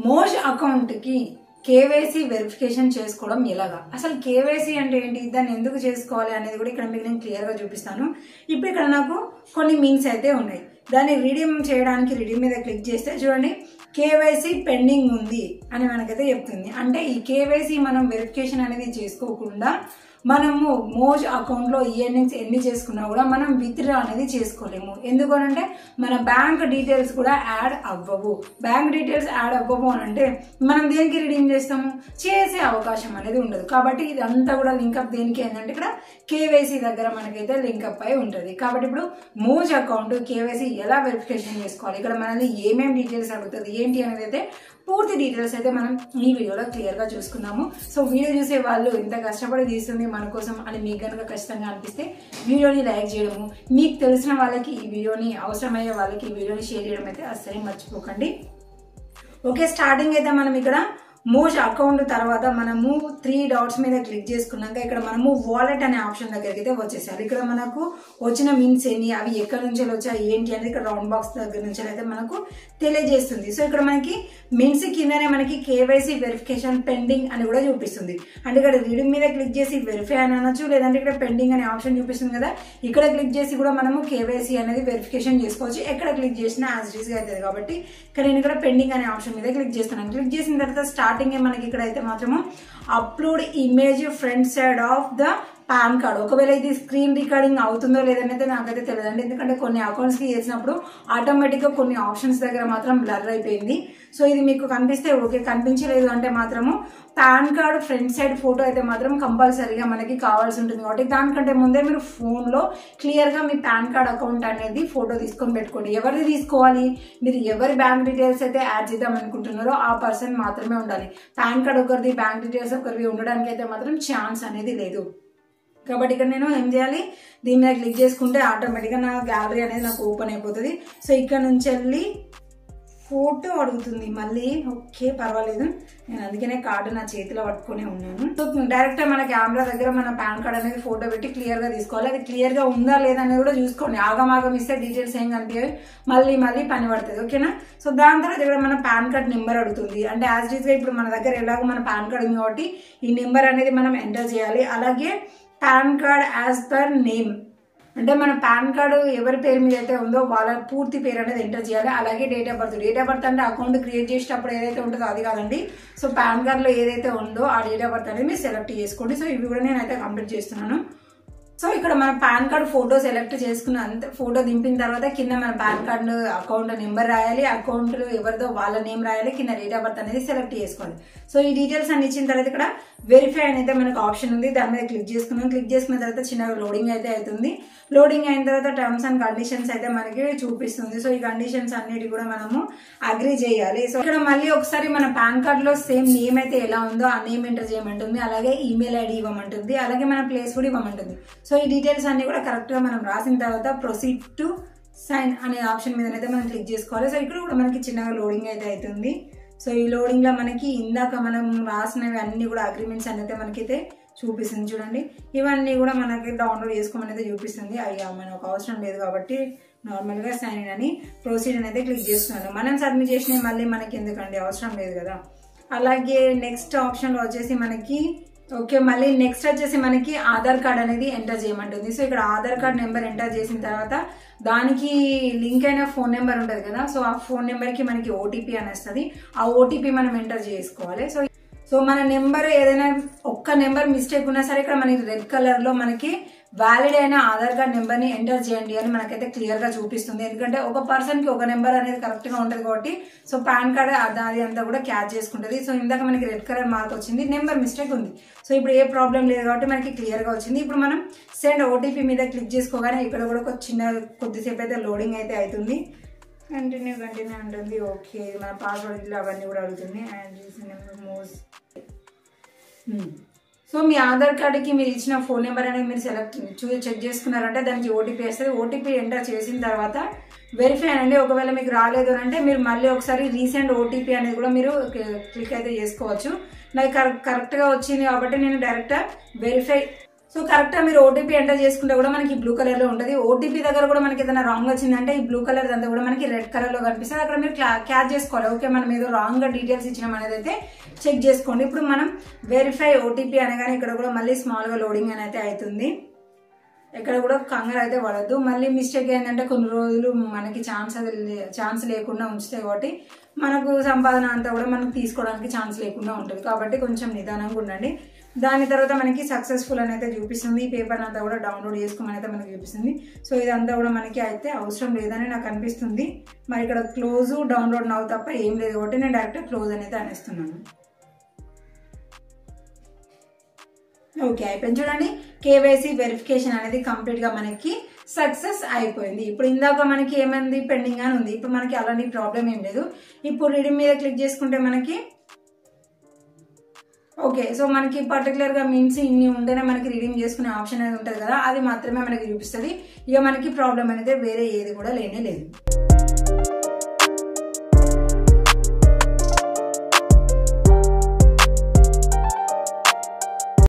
మోజ్ account కి KYC verification చేసుకోవడం ఎలాగా, అసలు కేవైసీ అంటే ఏంటి, దాన్ని ఎందుకు చేసుకోవాలి అనేది కూడా ఇక్కడ మీకు నేను క్లియర్ గా చూపిస్తాను. ఇప్పుడు ఇక్కడ నాకు కొన్ని మీన్స్ అయితే ఉన్నాయి. దాన్ని రిడీమ్ చేయడానికి రిడీమ్ మీద క్లిక్ చేస్తే చూడండి కేవైసీ పెండింగ్ ఉంది అని మనకైతే చెప్తుంది. అంటే ఈ కేవైసీ మనం వెరిఫికేషన్ అనేది చేసుకోకుండా మనము మోజ్ అకౌంట్ లో ఈఎర్నింగ్స్ ఎన్ని చేసుకున్నా కూడా మనం విత్డ్రా అనేది చేసుకోలేము. ఎందుకనంటే మన బ్యాంక్ డీటెయిల్స్ కూడా యాడ్ అవ్వవు. బ్యాంక్ డీటెయిల్స్ యాడ్ అవ్వవు అని అంటే మనం దేనికి రిడీమ్ చేస్తాము, చేసే అవకాశం అనేది ఉండదు. కాబట్టి ఇదంతా కూడా లింకప్ దేనికి ఏంటంటే ఇక్కడ కేవైసీ దగ్గర మనకైతే లింకప్ అయి ఉంటుంది. కాబట్టి ఇప్పుడు మోజ్ అకౌంట్ కేవైసీ ఎలా వెరిఫికేషన్ చేసుకోవాలి, ఇక్కడ మనల్ని ఏమేమి డీటెయిల్స్ అడుగుతుంది ఏంటి అనేది అయితే పూర్తి డీటెయిల్స్ అయితే మనం ఈ వీడియోలో క్లియర్ గా చూసుకున్నాము. సో వీడియో చూసే వాళ్ళు ఇంత కష్టపడి తీస్తుంది మన కోసం అని మీకు కనుక ఖచ్చితంగా అనిపిస్తే వీడియోని లైక్ చేయడము, మీకు తెలిసిన వాళ్ళకి ఈ వీడియోని, అవసరమయ్యే వాళ్ళకి ఈ వీడియోని షేర్ చేయడం అయితే అస్సలు మర్చిపోకండి. ఓకే, స్టార్టింగ్ అయితే మనం ఇక్కడ మోజ్ అకౌంట్ తర్వాత మనము 3 డాట్స్ మీద క్లిక్ చేసుకున్నాక ఇక్కడ మనము వాలెట్ అనే ఆప్షన్ దగ్గరికి అయితే వచ్చేసారు. ఇక్కడ మనకు వచ్చిన మీన్స్ ఏంటి, అవి ఎక్కడి నుంచి వచ్చాయి ఏంటి అనేది ఇక్కడ రౌండ్ బాక్స్ దగ్గర నుంచి అయితే మనకు తెలియజేస్తుంది. సో ఇక్కడ మనకి మీన్స్ కిందనే మనకి కేవైసీ వెరిఫికేషన్ పెండింగ్ అని కూడా చూపిస్తుంది. అంటే ఇక్కడ రీడింగ్ మీద క్లిక్ చేసి వెరిఫై అని అనొచ్చు, లేదంటే ఇక్కడ పెండింగ్ అనే ఆప్షన్ చూపిస్తుంది కదా, ఇక్కడ క్లిక్ చేసి కూడా మనము కేవైసీ అనేది వెరిఫికేషన్ చేసుకోవచ్చు. ఎక్కడ క్లిక్ చేసినా యాజ్ ఇట్ ఈస్ గా అవుతుంది. కాబట్టి ఇక్కడ నేను ఇక్కడ పెండింగ్ అనే ఆప్షన్ మీద క్లిక్ చేస్తున్నాను. క్లిక్ చేసిన తర్వాత స్టార్టింగ్ మనకి ఇక్కడ అయితే మాత్రము upload image front side of the pan card. ఒకవేళ ఇది స్క్రీన్ రికార్డింగ్ అవుతుందో లేదనైతే నాకైతే తెలియదండి, ఎందుకంటే కొన్ని అకౌంట్స్ కి చేసినప్పుడు ఆటోమేటిక్ గా కొన్ని ఆప్షన్స్ దగ్గర మాత్రం బ్లర్ అయిపోయింది. సో ఇది మీకు కనిపిస్తే ఓకే, కనిపించలేదు అంటే మాత్రము pan card front side photo అయితే మాత్రం కంపల్సరీగా మనకి కావాల్సి ఉంటుంది. కాబట్టి దానికంటే ముందే మీరు ఫోన్ లో క్లియర్ గా మీ పాన్ కార్డ్ అకౌంట్ అనేది ఫోటో తీసుకొని పెట్టుకోండి. ఎవరిది తీసుకోవాలి, మీరు ఎవరి బ్యాంక్ డీటెయిల్స్ అయితే యాడ్ చేద్దాం అనుకుంటున్నారో ఆ పర్సన్ మాత్రమే ఉండాలి. పాన్ కార్డ్ ఒకరిది, బ్యాంక్ డీటెయిల్స్ ఒకరివి ఉండడానికి అయితే మాత్రం ఛాన్స్ అనేది లేదు. కాబట్టి ఇక్కడ నేను ఏం చేయాలి, దీని మీద క్లిక్ చేసుకుంటే ఆటోమేటిక్గా నా గ్యాలరీ అనేది నాకు ఓపెన్ అయిపోతుంది. సో ఇక్కడ నుంచి వెళ్ళి ఫోటో అడుగుతుంది మళ్ళీ. ఓకే పర్వాలేదు, నేను అందుకనే కార్డు నా చేతిలో పట్టుకునే ఉన్నాను. సో డైరెక్ట్ మన కెమెరా దగ్గర మన పాన్ కార్డ్ అనేది ఫోటో పెట్టి క్లియర్ గా తీసుకోవాలి. అది క్లియర్ గా ఉందా లేదా అనేది కూడా చూసుకోండి. ఆగమాగం ఇస్తే డీటెయిల్స్ ఏం కనిపించాయి, మళ్ళీ పని పడుతుంది. ఓకేనా. సో దాని తర్వాత ఇక్కడ మన పాన్ కార్డ్ నెంబర్ అడుగుతుంది. అంటే యాజ్ ఇట్ ఈస్ గా ఇప్పుడు మన దగ్గర ఎలాగో మన పాన్ కార్డ్ ఉంది కాబట్టి ఈ నెంబర్ అనేది మనం ఎంటర్ చేయాలి. అలాగే pan card as per name, అంటే మన పాన్ కార్డు ఎవరి పేరు మీద అయితే ఉందో వాళ్ళ పూర్తి పేరు అనేది ఎంటర్ చేయాలి. అలాగే date of birth. Date of birth అంటే అకౌంట్ క్రియేట్ చేసేటప్పుడు ఏదైతే ఉంటుందో అది కాదండి. సో పాన్ కార్డులో ఏదైతే ఉందో ఆ డేట్ ఆఫ్ బర్త్ అనేది మీరు సెలెక్ట్ చేసుకోండి. సో ఇవి కూడా నేనైతే కంప్లీట్ చేస్తున్నాను. సో ఇక్కడ మన పాన్ కార్డ్ ఫోటో సెలెక్ట్ చేసుకున్న అంతే, ఫోటో దింపిన తర్వాత కింద మన పాన్ కార్డు అకౌంట్ నెంబర్ రాయాలి, అకౌంట్ ఎవరిదో వాళ్ళ నేమ్ రాయాలి, కింద డేట్ ఆఫ్ బర్త్ అనేది సెలెక్ట్ చేసుకోవాలి. సో ఈ డీటెయిల్స్ అన్ని ఇచ్చిన తర్వాత ఇక్కడ వెరిఫై అనేది మనకు ఆప్షన్ ఉంది, దాని మీద క్లిక్ చేసుకున్నాం. క్లిక్ చేసుకున్న తర్వాత చిన్నగా లోడింగ్ అయితే అవుతుంది. లోడింగ్ అయిన తర్వాత టర్మ్స్ అండ్ కండిషన్స్ అయితే మనకి చూపిస్తుంది. సో ఈ కండిషన్స్ అన్నిటి కూడా మనము అగ్రీ చేయాలి. సో ఇక్కడ మళ్ళీ ఒకసారి మన పాన్ కార్డ్ లో సేమ్ నేమ్ అయితే ఎలా ఉందో ఆ నేమ్ ఎంటర్ చేయమంటుంది, అలాగే ఈమెయిల్ ఐడి ఇవ్వమంటుంది, అలాగే మన ప్లేస్ కూడా ఇవ్వమంటుంది. సో ఈ డీటెయిల్స్ అన్ని కూడా కరెక్ట్ గా మనం రాసిన తర్వాత ప్రొసీడ్ టు సైన్ అనే ఆప్షన్ మీద అయితే మనం క్లిక్ చేసుకోవాలి. సో ఇక్కడ కూడా మనకి చిన్నగా లోడింగ్ అయితే అవుతుంది. సో ఈ లోడింగ్ లో మనకి ఇందాక మనం రాసినవి అన్ని కూడా అగ్రిమెంట్స్ అనేది మనకైతే చూపిస్తుంది. చూడండి ఇవన్నీ కూడా మనకి డౌన్లోడ్ చేసుకోమని అయితే చూపిస్తుంది. అయ్యా మనకు అవసరం లేదు కాబట్టి నార్మల్ గా సైన్ ఇన్ అని ప్రొసీడ్ అనేది క్లిక్ చేస్తున్నాను. మనం సబ్మిట్ చేసినవి మళ్ళీ మనకి ఎందుకండి, అవసరం లేదు కదా. అలాగే నెక్స్ట్ ఆప్షన్ లో వచ్చేసి మనకి ఓకే, మళ్ళీ నెక్స్ట్ వచ్చేసి మనకి ఆధార్ కార్డ్ అనేది ఎంటర్ చేయమంటుంది. సో ఇక్కడ ఆధార్ కార్డ్ నెంబర్ ఎంటర్ చేసిన తర్వాత దానికి లింక్ అయిన ఫోన్ నెంబర్ ఉంటుంది కదా, సో ఆ ఫోన్ నెంబర్ కి మనకి ఓటీపీ అని వస్తుంది. ఆ ఓటీపీ మనం ఎంటర్ చేసుకోవాలి. సో మన నెంబర్ ఏదైనా ఒక్క నెంబర్ మిస్టేక్ ఉన్నా సరే ఇక్కడ మనకి రెడ్ కలర్ లో మనకి వ్యాలిడ్ అయిన ఆధార్ కార్డ్ నెంబర్ ని ఎంటర్ చేయండి అని మనకైతే క్లియర్ గా చూపిస్తుంది. ఎందుకంటే ఒక పర్సన్ కి ఒక నెంబర్ అనేది కరెక్ట్ గా ఉంటుంది కాబట్టి సో పాన్ కార్డ్ అది అంతా కూడా క్యాచ్ చేసుకుంటుంది. సో ఇందాక మనకి రెడ్ కలర్ మార్క్ వచ్చింది, నెంబర్ మిస్టేక్ ఉంది. సో ఇప్పుడు ఏ ప్రాబ్లం లేదు కాబట్టి మనకి క్లియర్ గా వచ్చింది. ఇప్పుడు మనం సెండ్ ఓటీపీ మీద క్లిక్ చేసుకోగానే ఇక్కడ కూడా ఒక చిన్న కొద్దిసేపు అయితే లోడింగ్ అయితే అవుతుంది. కంటిన్యూ అంటుంది. ఓకే, మన పాస్వర్డ్ ఇట్లా అవన్నీ కూడా అడుగుతుంది. సో మీ ఆధార్ కార్డుకి మీరు ఇచ్చిన ఫోన్ నెంబర్ అనేది మీరు చెక్ చేసుకున్నారంటే దానికి ఓటీపీ వస్తుంది. ఓటీపీ ఎంటర్ చేసిన తర్వాత వెరిఫై అనండి. ఒకవేళ మీకు రాలేదు అంటే మీరు మళ్ళీ ఒకసారి రీసెంట్ ఓటీపీ అనేది కూడా మీరు క్లిక్ అయితే చేసుకోవచ్చు. నాకు కరెక్ట్ గా వచ్చింది కాబట్టి నేను డైరెక్ట్ వెరిఫై సో కరెక్ట్గా మీరు ఓటీపీ ఎంటర్ చేసుకుంటే కూడా మనకి బ్లూ కలర్ లో ఉంటుంది. ఓటీపీ దగ్గర కూడా మనకి ఏదైనా రాంగ్ వచ్చిందంటే ఈ బ్లూ కలర్ అంతా కూడా మనకి రెడ్ కలర్ లో కనిపిస్తుంది. అక్కడ మీరు క్యాచ్ చేసుకోవాలి. ఓకే, మనం ఏదో రాంగ్ గా డీటెయిల్స్ ఇచ్చినాం అనేది అయితే చెక్ చేసుకోండి. ఇప్పుడు మనం వెరిఫై ఓటీపీ అనగానే ఇక్కడ కూడా మళ్ళీ స్మాల్ గా లోడింగ్ అని అయితే అవుతుంది. ఎక్కడ కూడా కంగారు అయితే పడద్దు. మళ్ళీ మిస్టేక్ ఏంటంటే కొన్ని రోజులు మనకి ఛాన్స్ లేకుండా ఉంచుతాయి కాబట్టి మనకు సంపాదన అంతా కూడా మనకు తీసుకోవడానికి ఛాన్స్ లేకుండా ఉంటుంది. కాబట్టి కొంచెం నిదానంగా ఉండండి. దాని తర్వాత మనకి సక్సెస్ఫుల్ అని అయితే చూపిస్తుంది. ఈ పేపర్ అంతా కూడా డౌన్లోడ్ చేసుకోమని అయితే మనకి చూపిస్తుంది. సో ఇదంతా కూడా మనకి అయితే అవసరం లేదని నాకు అనిపిస్తుంది. మరి ఇక్కడ క్లోజ్ డౌన్లోడ్ నవ్వు తప్ప ఏం లేదు కాబట్టి నేను డైరెక్ట్ క్లోజ్ అనేది అనేస్తున్నాను. ఓకే, అయిపోయింది. చూడండి, కేవైసీ వెరిఫికేషన్ అనేది కంప్లీట్ గా మనకి సక్సెస్ అయిపోయింది. ఇప్పుడు ఇందాక మనకి ఏమైంది, పెండింగ్ అని ఉంది. ఇప్పుడు మనకి అలాంటి ప్రాబ్లం ఏం లేదు. ఇప్పుడు రీడింగ్ మీద క్లిక్ చేసుకుంటే మనకి ఓకే, సో మనకి పర్టికులర్ గా మీన్స్ ఇన్ని ఉంటేనే మనకి రీడింగ్ చేసుకునే ఆప్షన్ అనేది ఉంటుంది కదా, అది మాత్రమే మనకి చూపిస్తుంది. ఇక మనకి ప్రాబ్లం అనేది వేరే ఏది కూడా లేనే లేదు.